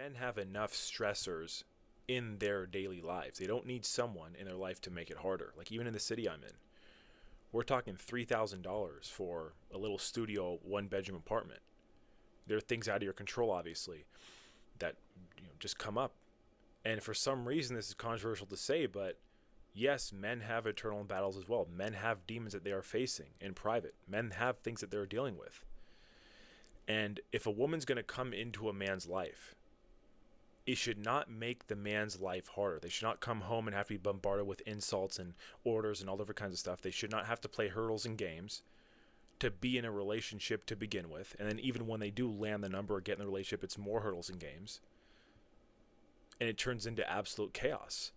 men have enough stressors in their daily lives. They don't need someone in their life to make it harder. Like even in the city I'm in, we're talking $3,000 for a little studio 1 bedroom apartment. There are things out of your control, obviously, that just come up. And for some reason, this is controversial to say, but yes, men have eternal battles as well. Men have demons that they are facing in private. Men have things that they're dealing with. And if a woman's going to come into a man's life, it should not make the man's life harder. They should not come home and have to be bombarded with insults and orders and all different kinds of stuff. They should not have to play hurdles and games to be in a relationship to begin with. And then even when they do land the number or get in the relationship, it's more hurdles and games. And it turns into absolute chaos.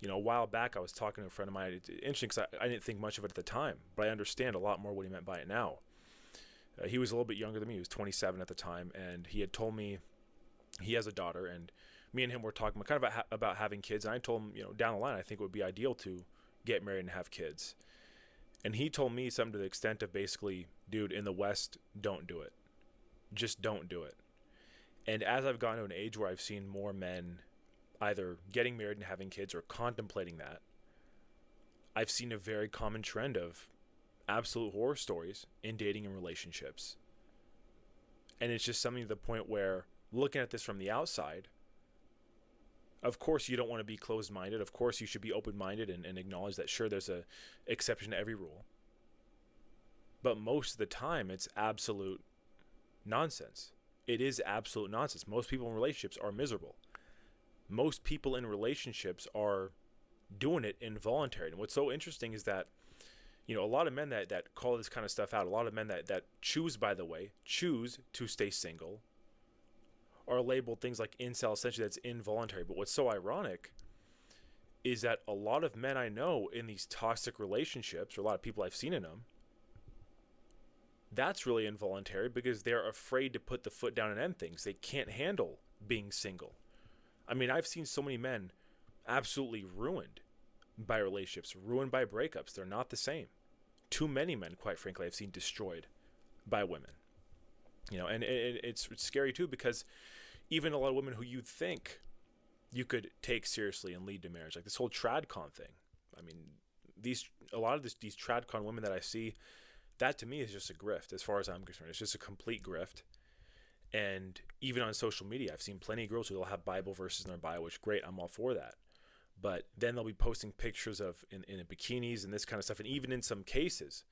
A while back I was talking to a friend of mine. It's interesting because I didn't think much of it at the time, but I understand a lot more what he meant by it now. He was a little bit younger than me. He was 27 at the time, and he had told me he has a daughter, and me and him were talking kind of about having kids. And I told him, down the line, I think it would be ideal to get married and have kids. And he told me something to the extent of basically, dude, in the West, don't do it. Just don't do it. And as I've gotten to an age where I've seen more men either getting married and having kids or contemplating that, I've seen a very common trend of absolute horror stories in dating and relationships. And it's just something to the point where, looking at this from the outside, of course you don't want to be closed-minded. Of course you should be open-minded and acknowledge that, sure, there's a exception to every rule. But most of the time, it's absolute nonsense. It is absolute nonsense. Most people in relationships are miserable. Most people in relationships are doing it involuntarily. And what's so interesting is that, a lot of men that call this kind of stuff out, a lot of men that choose, by the way, choose to stay single, are labeled things like incel, essentially that's involuntary. But what's so ironic is that a lot of men I know in these toxic relationships, or a lot of people I've seen in them, that's really involuntary because they're afraid to put the foot down and end things. They can't handle being single. I mean, I've seen so many men absolutely ruined by relationships, ruined by breakups. They're not the same. Too many men, quite frankly, I've seen destroyed by women. And it's scary too, because even a lot of women who you'd think you could take seriously and lead to marriage, like this whole tradcon thing. I mean, these tradcon women that I see, that to me is just a grift as far as I'm concerned. It's just a complete grift. And even on social media, I've seen plenty of girls who will have Bible verses in their bio, which great, I'm all for that. But then they'll be posting pictures of in bikinis and this kind of stuff. And even in some cases,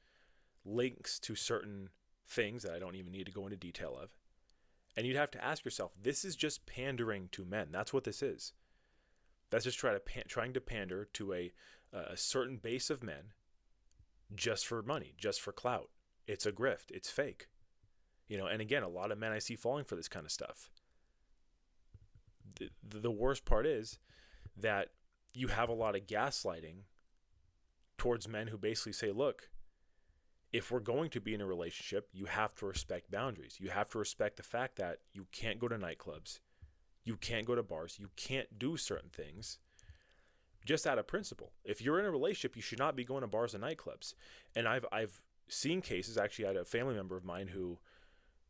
links to certain things that I don't even need to go into detail of. And you'd have to ask yourself, this is just pandering to men. That's what this is. That's just trying to pander to a certain base of men just for money, just for clout. It's a grift. It's fake. And again, a lot of men I see falling for this kind of stuff. The worst part is that you have a lot of gaslighting towards men who basically say, look, if we're going to be in a relationship, you have to respect boundaries. You have to respect the fact that you can't go to nightclubs. You can't go to bars. You can't do certain things just out of principle. If you're in a relationship, you should not be going to bars and nightclubs. And I've seen cases, actually I had a family member of mine who,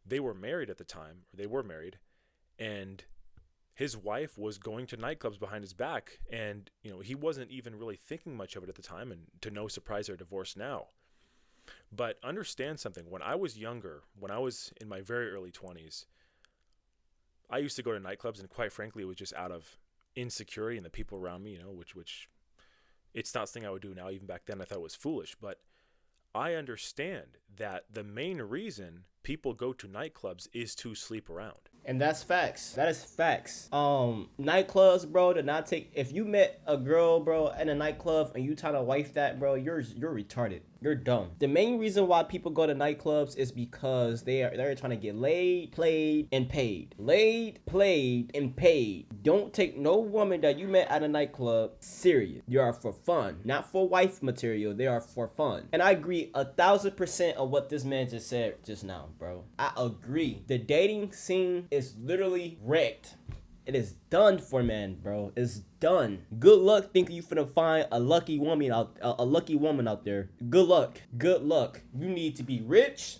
they were married at the time, or they were married, and his wife was going to nightclubs behind his back, and he wasn't even really thinking much of it at the time, and to no surprise they're divorced now. But understand something, when I was younger, when I was in my very early 20s, I used to go to nightclubs, and quite frankly it was just out of insecurity and the people around me, which it's not something I would do now. Even back then I thought it was foolish, but I understand that the main reason people go to nightclubs is to sleep around. And that's facts. That is facts. Nightclubs, bro, do not take. If you met a girl, bro, in a nightclub and you trying to wife that, bro, you're retarded. You're dumb. The main reason why people go to nightclubs is because they're trying to get laid, played, and paid. Laid, played, and paid. Don't take no woman that you met at a nightclub serious. You are for fun, not for wife material. They are for fun. And I agree 1,000% of what this man just said just now, bro. I agree. The dating scene is literally wrecked. It is done for men, bro. It's done. Good luck thinking you finna find a lucky woman out there. Good luck. You need to be rich,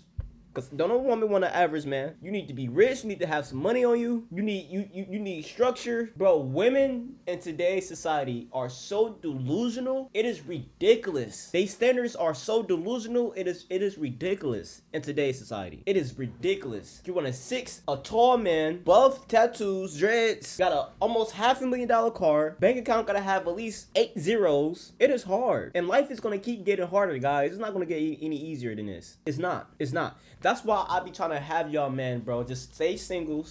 Cause don't no woman want an average man. You need to be rich. You need to have some money on you. You need structure, bro. Women in today's society are so delusional. It is ridiculous. They standards are so delusional. It is ridiculous in today's society. It is ridiculous. You want a tall man, buff, tattoos, dreads, got a almost $500,000 car, bank account gotta have at least 8 zeros. It is hard, and life is gonna keep getting harder, guys. It's not gonna get any easier than this. It's not. It's not. That's why I be trying to have y'all, man, bro. Just stay single,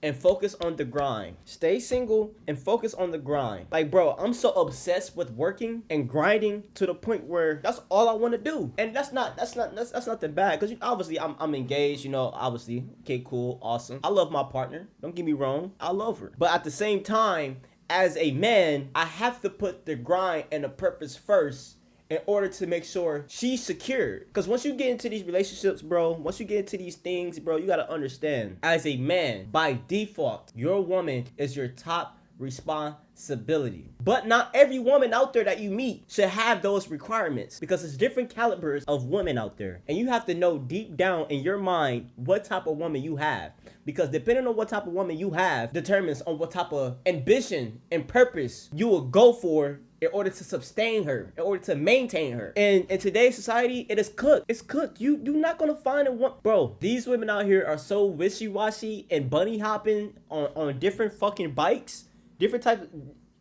and focus on the grind. Stay single and focus on the grind. Like, bro, I'm so obsessed with working and grinding to the point where that's all I want to do. And that's nothing bad, because obviously I'm engaged, you know, obviously. Okay, cool, awesome. I love my partner. Don't get me wrong. I love her. But at the same time, as a man, I have to put the grind and the purpose first in order to make sure she's secure. Because once you get into these relationships, bro, once you get into these things, bro, you got to understand, as a man, by default, your woman is your top responsibility. But not every woman out there that you meet should have those requirements, because it's different calibers of women out there, and you have to know deep down in your mind what type of woman you have, because depending on what type of woman you have determines on what type of ambition and purpose you will go for in order to sustain her, in order to maintain her. And in today's society, it is cooked. It's cooked. You're not gonna find a one. Bro, these women out here are so wishy-washy and bunny hopping on different fucking bikes, different types,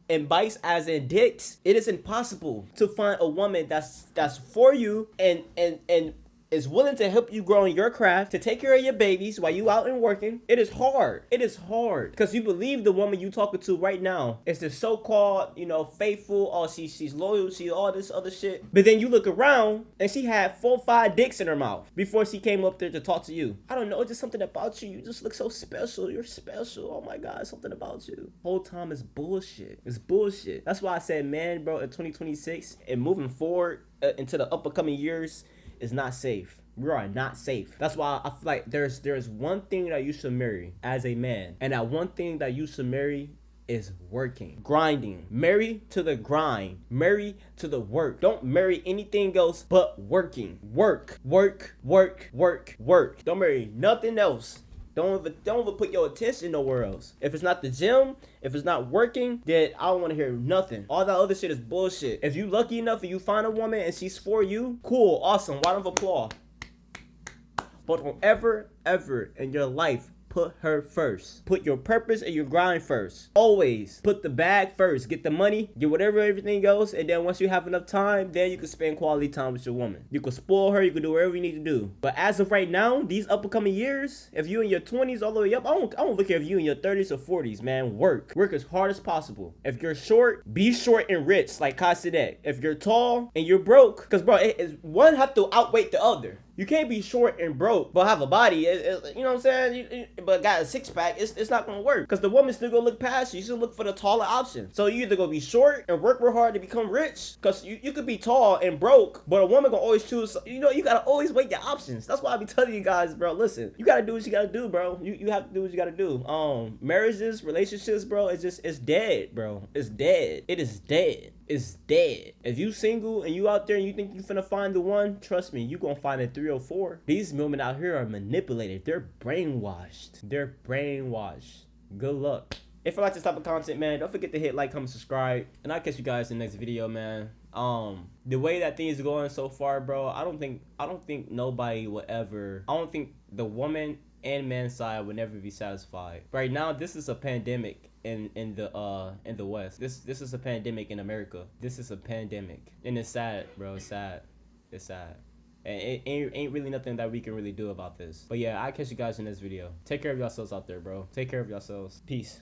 and bikes as in dicks. It is impossible to find a woman that's for you and is willing to help you grow in your craft, to take care of your babies while you out and working. It is hard. It is hard, because you believe the woman you talking to right now is the so-called, you know, faithful, or she's loyal, she's all this other shit. But then you look around and she had 4 or 5 dicks in her mouth before she came up there to talk to you. I don't know, it's just something about you. You just look so special. You're special. Oh my God, something about you. Whole time is bullshit. It's bullshit. That's why I said, man, bro, in 2026 and moving forward into the upcoming years, is not safe. We are not safe. That's why I feel like there's one thing that you should marry as a man, and that one thing that you should marry is working, grinding. Marry to the grind. Marry to the work. Don't marry anything else but working. Work. Don't marry nothing else. Don't even put your attention nowhere else. If it's not the gym, if it's not working, then I don't want to hear nothing. All that other shit is bullshit. If you lucky enough and you find a woman and she's for you, cool, awesome, round of applause. But don't ever in your life put her first. Put your purpose and your grind first. Always put the bag first. Get the money, get whatever everything goes, and then once you have enough time, then you can spend quality time with your woman. You can spoil her, you can do whatever you need to do. But as of right now, these upcoming years, if you in your 20s all the way up, I don't look at if you in your 30s or 40s, man. Work as hard as possible. If you're short, be short and rich, like Kai Cenat. If you're tall and you're broke, because bro, one have to outweigh the other. You can't be short and broke but have a body. You know what I'm saying? But got a six pack. It's not gonna work, because the woman's still gonna look past you. You should look for the taller option. So you either gonna be short and work real hard to become rich, because you could be tall and broke, but a woman gonna always choose. You know, you gotta always weigh your options. That's why I be telling you guys, bro. Listen, you gotta do what you gotta do, bro. You have to do what you gotta do. Marriages, relationships, bro. It's dead, bro. It's dead. It is dead. It's dead. If you single and you out there and you think you finna find the one, trust me, you gonna find a 3 or 4. These women out here are manipulated. They're brainwashed. Good luck. If you like this type of content, man, don't forget to hit like, comment, subscribe, and I'll catch you guys in the next video, man. The way that things are going so far, bro, I don't think nobody will ever. I don't think the woman and man side will never be satisfied. Right now, this is a pandemic in the West. This is a pandemic in America. This is a pandemic, and it's sad, bro. It's sad. And it ain't really nothing that we can really do about this. But yeah, I'll catch you guys in this video. Take care of yourselves out there, bro. Take care of yourselves. Peace.